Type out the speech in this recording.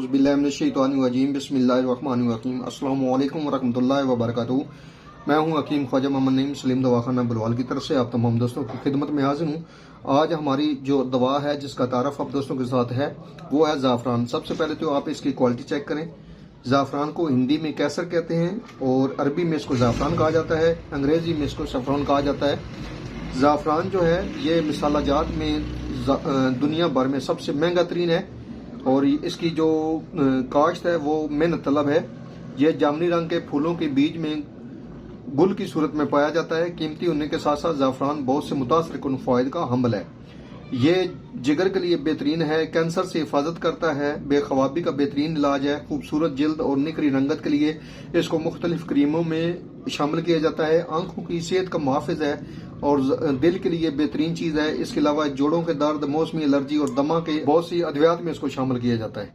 औज़ुबिल्लाहिमिनश्शैतानिर्रजीम बिस्मिल्लाहिर्रहमानिर्रहीम अस्सलामु अलैकुम वरहमतुल्लाहि वबरकातुहू। मैं हूं हकीम ख्वाजा मोहम्मद नईम सलीम दवाखाना बुलवाल की तरफ से आप तमाम दोस्तों की खिदमत में हाजिर हूं। आज हमारी जो दवा है जिसका तारफ़ आप दोस्तों के साथ है वो है ज़ाफ़रान। सबसे पहले तो आप इसकी क्वालिटी चेक करें। ज़ाफ़रान को हिंदी में कैसर कहते हैं और अरबी में इसको ज़ाफ़रान कहा जाता है, अंग्रेज़ी में इसको सफ़रान कहा जाता है। ज़ाफ़रान जो है ये मिसाला जात में दुनिया भर में सबसे महंगा तरीन है और इसकी जो काश्त है वो मेहनत तलब है। ये जामुनी रंग के फूलों के बीज में गुल की सूरत में पाया जाता है। कीमती होने के साथ साथ ज़ाफ़रान बहुत से मुतासर कुन फ़वाइद का हम्ल है। ये जिगर के लिए बेहतरीन है, कैंसर से हिफाजत करता है, बेखवाबी का बेहतरीन इलाज है, खूबसूरत जल्द और निखरी रंगत के लिए इसको मुख्तलिफ क्रीमों में शामिल किया जाता है। आंखों की सेहत का मुहाफ़िज़ है और दिल के लिए बेहतरीन चीज़ है। इसके अलावा जोड़ों के दर्द, मौसमी एलर्जी और दमा के बहुत सी अद्वियात में इसको शामिल किया जाता है।